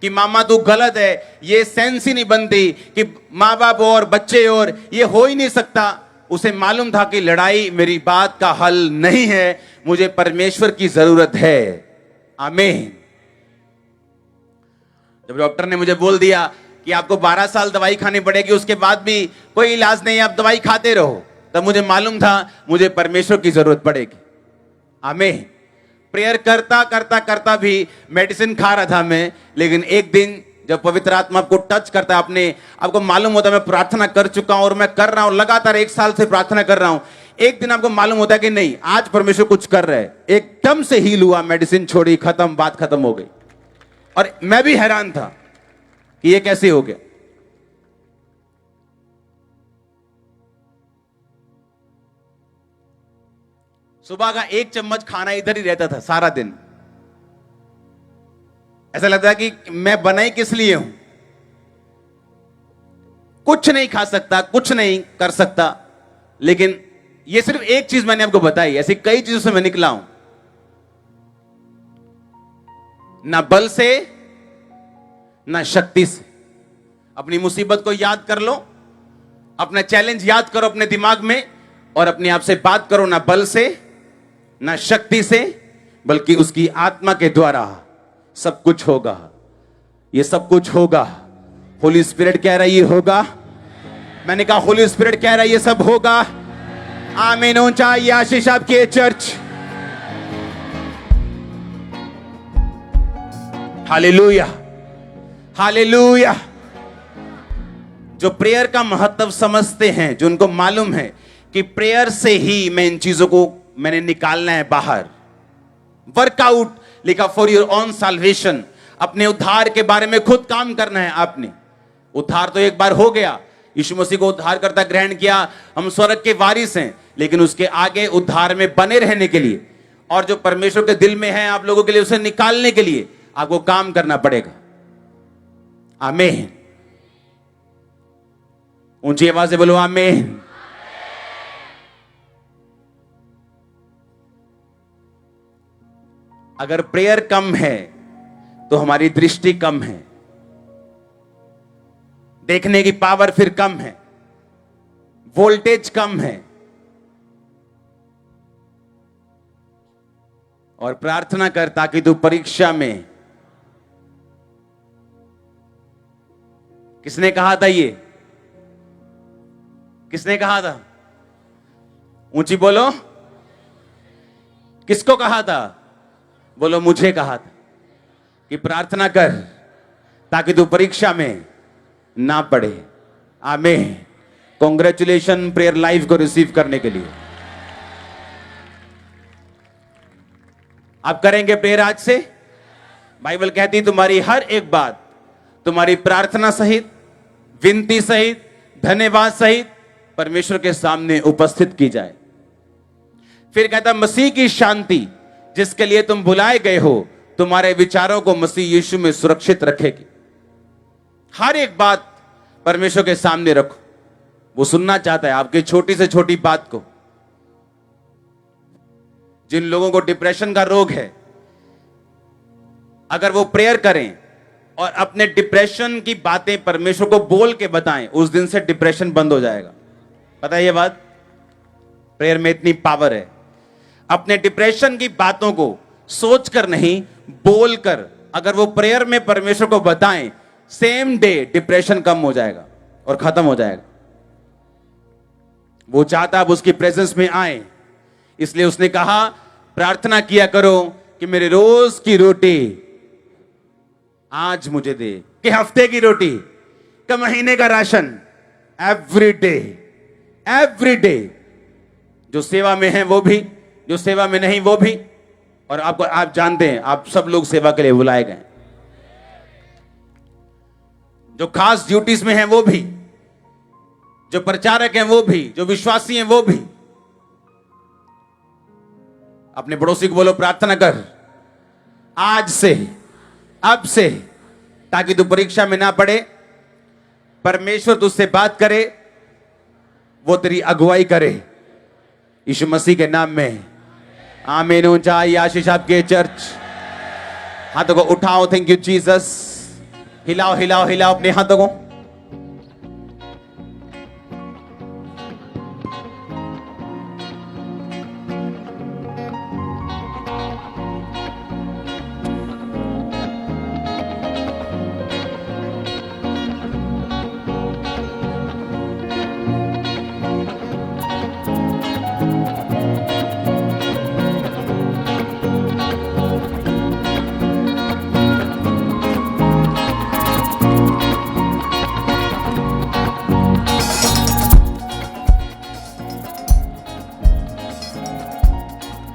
कि मामा तू गलत है, ये सेंस ही नहीं बनती कि माँ बाप और बच्चे और ये हो ही नहीं सकता। उसे मालूम था कि लड़ाई मेरी बात का हल नहीं है, मुझे परमेश्वर की जरूरत है। आमीन। जब डॉक्टर ने मुझे बोल दिया कि आपको 12 साल दवाई खानी पड़ेगी, उसके बाद भी कोई इलाज नहीं, आप दवाई खाते रहो, तब मुझे मालूम था मुझे परमेश्वर की जरूरत पड़ेगी। आमीन। प्रेयर करता करता करता भी मेडिसिन खा रहा था मैं, लेकिन एक दिन जब पवित्र आत्मा आपको टच करता है, आपको मालूम होता है मैं प्रार्थना कर चुका हूं और मैं कर रहा हूं, लगातार 1 साल से प्रार्थना कर रहा हूं। एक दिन आपको मालूम होता है कि नहीं, आज परमेश्वर कुछ कर रहा है, एकदम से हील हुआ, मेडिसिन छोड़ी, खत्म, बात खत्म हो गई। और मैं भी हैरान था कि ये कैसे हो गया। सुबह का 1 चम्मच खाना इधर ही रहता था सारा दिन। ऐसा लगता है कि मैं बना ही किस लिए हूं, कुछ नहीं खा सकता, कुछ नहीं कर सकता। लेकिन ये सिर्फ एक चीज मैंने आपको बताई, ऐसी कई चीजों से मैं निकला हूं। ना बल से ना शक्ति से। अपनी मुसीबत को याद कर लो, अपना चैलेंज याद करो अपने दिमाग में, और अपने आप से बात करो, ना बल से ना शक्ति से, बल्कि उसकी आत्मा के द्वारा सब कुछ होगा। ये सब कुछ होगा। होली स्पिरिट कह रहा है ये होगा। मैंने कहा होली स्पिरिट कह रहा है ये सब होगा। आमीन। ऊंचा ये आशीष आपकी चर्च। Hallelujah, hallelujah. जो प्रेयर का महत्व समझते हैं, जो उनको मालूम है कि प्रेयर से ही मैं इन चीजों को मैंने निकालना है बाहर। वर्कआउट लिखा फॉर योर ओन साल्वेशन। अपने उद्धार के बारे में खुद काम करना है आपने। उद्धार तो एक बार हो गया, यीशु मसीह को उद्धारकर्ता ग्रहण किया, हम स्वर्ग के वारिस हैं। लेकिन उसके आगे उद्धार में बने रहने के लिए, और जो परमेश्वर के दिल में है आप लोगों के लिए, उसे निकालने के लिए आपको काम करना पड़ेगा। आमीन। ऊंची आवाज से बोलो आमीन। अगर प्रेयर कम है तो हमारी दृष्टि कम है, देखने की पावर फिर कम है, वोल्टेज कम है। और प्रार्थना कर ताकि तू परीक्षा में, किसने कहा था ये, किसने कहा था? ऊंची बोलो, किसको कहा था? बोलो मुझे कहा था कि प्रार्थना कर ताकि तू परीक्षा में ना पड़े। आमीन। कांग्रेचुलेशन प्रेयर लाइफ को रिसीव करने के लिए। आप करेंगे प्रेयर आज से। बाइबल कहती तुम्हारी हर एक बात, तुम्हारी प्रार्थना सहित, विनती सहित, धन्यवाद सहित परमेश्वर के सामने उपस्थित की जाए। फिर कहता मसीह की शांति जिसके लिए तुम बुलाए गए हो, तुम्हारे विचारों को मसीह यीशु में सुरक्षित रखेगी। हर एक बात परमेश्वर के सामने रखो, वो सुनना चाहता है आपकी छोटी से छोटी बात को। जिन लोगों को डिप्रेशन का रोग है, अगर वो प्रेयर करें और अपने डिप्रेशन की बातें परमेश्वर को बोल के बताएं, उस दिन से डिप्रेशन बंद हो जाएगा। पता है ये बात? प्रेयर में इतनी पावर है। अपने डिप्रेशन की बातों को सोचकर नहीं, बोलकर अगर वो प्रेयर में परमेश्वर को बताएं, सेम डे डिप्रेशन कम हो जाएगा और खत्म हो जाएगा। वो चाहता अब उसकी प्रेजेंस में आए, इसलिए उसने कहा प्रार्थना किया करो कि मेरे रोज की रोटी आज मुझे दे, कि हफ्ते की रोटी, कि महीने का ration, every day, every day. जो सेवा में है वो भी, जो सेवा में नहीं वो भी। और आपको, आप जानते हैं, आप सब लोग सेवा के लिए बुलाए गए। जो खास ड्यूटीज में हैं वो भी, जो प्रचारक हैं वो भी, जो विश्वासी हैं वो भी। अपने पड़ोसी को बोलो, प्रार्थना कर आज से, अब से, ताकि तू परीक्षा में ना पड़े। परमेश्वर तुझसे बात करे, वो तेरी अगुवाई करे, यीशु मसीह के नाम में। आमीन। ऊंचाई आशीष आपके चर्च। हाथों को उठाओ। Thank you Jesus. हिलाओ हिलाओ हिलाओ अपने हाथों को।